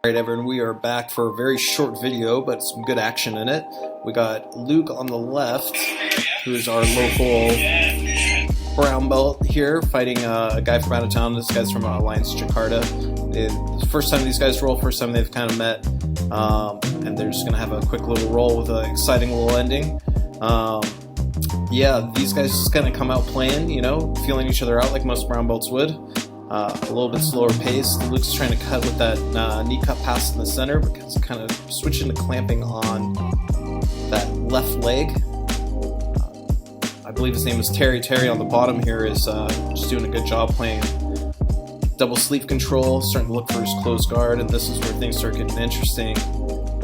Alright everyone, we are back for a very short video, but some good action in it. We got Luke on the left, who is our local brown belt here, fighting a guy from out of town. This guy's from Alliance Jakarta. It's the first time these guys roll, first time they've kind of met, and they're just going to have a quick little roll with an exciting little ending. Yeah, these guys just kind of come out playing, you know, feeling each other out like most brown belts would. A little bit slower pace. Luke's trying to cut with that knee cut pass in the center, because kind of switching to clamping on that left leg. I believe his name is Terry. Terry on the bottom here is just doing a good job playing double sleeve control, starting to look for his closed guard, and this is where things start getting interesting.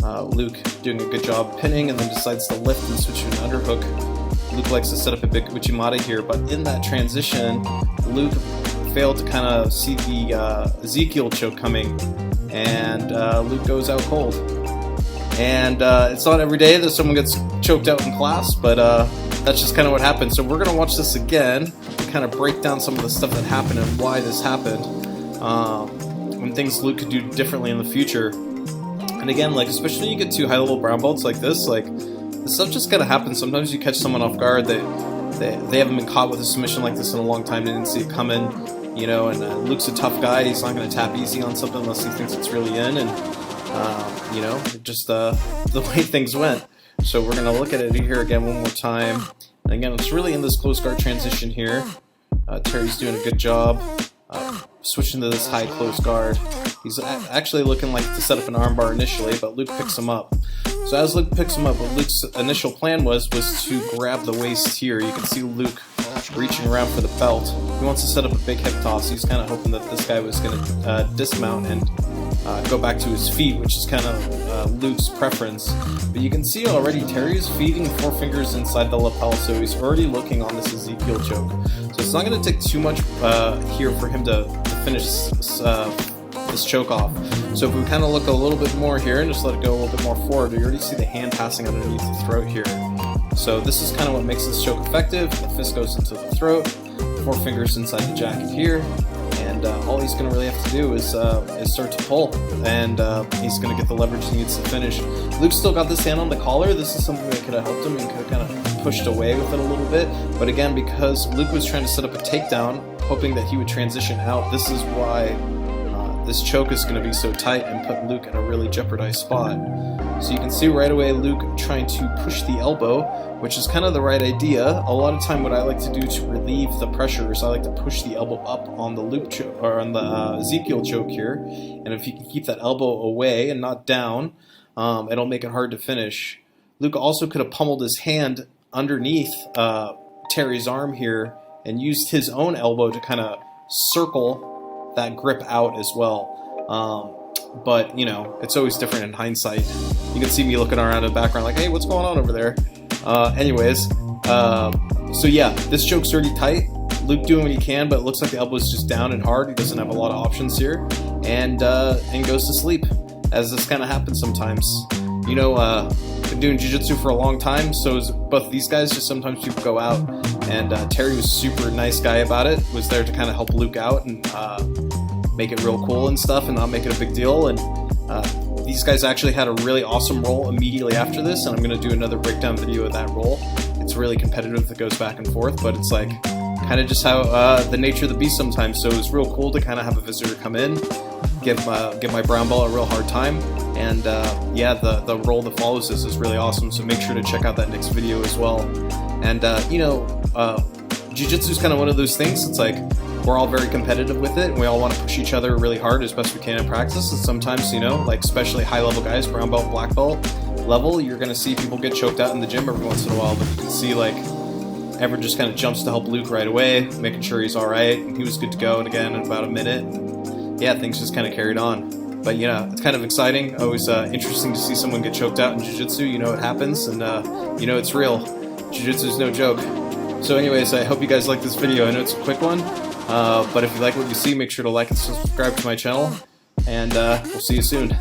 Luke doing a good job pinning, and then decides to lift and switch to an underhook. Luke likes to set up a big Uchimata here, but in that transition, Luke failed to kind of see the Ezekiel choke coming, and Luke goes out cold. And it's not every day that someone gets choked out in class, but that's just kind of what happened. So we're going to watch this again and kind of break down some of the stuff that happened and why this happened, and things Luke could do differently in the future. And again, like, especially when you get two high-level brown belts like this stuff just kind of happens. Sometimes you catch someone off guard, they haven't been caught with a submission like this in a long time, they didn't see it coming. You know, and Luke's a tough guy. He's not going to tap easy on something unless he thinks it's really in, and you know, just the way things went. So we're going to look at it here again one more time. And again, it's really in this close guard transition here. Terry's doing a good job switching to this high close guard. He's actually looking like to set up an armbar initially, but Luke picks him up. So as Luke picks him up, what Luke's initial plan was to grab the waist here. You can see Luke reaching around for the belt. He wants to set up a big hip toss. He's kind of hoping that this guy was going to dismount and go back to his feet, which is kind of Luke's preference. But you can see already Terry's feeding four fingers inside the lapel, so he's already looking on this Ezekiel choke. So it's not going to take too much here for him to finish this choke off. So if we kind of look a little bit more here and just let it go a little bit more forward, you already see the hand passing underneath the throat here. So this is kind of what makes this choke effective. The fist goes into the throat, four fingers inside the jacket here, and all he's going to really have to do is start to pull, and he's going to get the leverage he needs to finish. Luke's still got this hand on the collar. This is something that could have helped him and could have kind of pushed away with it a little bit. But again, because Luke was trying to set up a takedown, hoping that he would transition out, this is why this choke is going to be so tight and put Luke in a really jeopardized spot. So you can see right away Luke trying to push the elbow, which is kind of the right idea. A lot of time what I like to do to relieve the pressure is I like to push the elbow up on the Luke choke, or on the Ezekiel choke here. And if you can keep that elbow away and not down, it'll make it hard to finish. Luke also could have pummeled his hand underneath Terry's arm here and used his own elbow to kind of circle that grip out as well. But, you know, it's always different in hindsight. You can see me looking around in the background like, hey, what's going on over there? So yeah, this choke's already tight. Luke doing what he can, but it looks like the elbow's just down and hard. He doesn't have a lot of options here, and goes to sleep, as this kind of happens sometimes. You know, been doing jiu-jitsu for a long time, so is both these guys. Just sometimes people go out, and Terry was a super nice guy about it, was there to kind of help Luke out and make it real cool and stuff, and not make it a big deal. And these guys actually had a really awesome roll immediately after this, and I'm going to do another breakdown video of that roll. It's really competitive, it goes back and forth, but it's like kind of just how the nature of the beast sometimes. So it was real cool to kind of have a visitor come in, give my brown belt a real hard time, and yeah, the roll that follows this is really awesome. So make sure to check out that next video as well. And you know, jiu-jitsu is kind of one of those things. It's like we're all very competitive with it, and we all want to push each other really hard as best we can in practice. And sometimes, you know, like especially high-level guys, brown belt, black belt level, you're going to see people get choked out in the gym every once in a while. But you can see like everyone just kind of jumps to help Luke right away, making sure he's all right. And he was good to go, and again in about a minute. And yeah, things just kind of carried on. But you know, it's kind of exciting. Always interesting to see someone get choked out in jiu-jitsu. You know, it happens, and you know, it's real. Jiu-jitsu is no joke. So anyways, I hope you guys like this video. I know it's a quick one, but if you like what you see, make sure to like and subscribe to my channel, and we'll see you soon.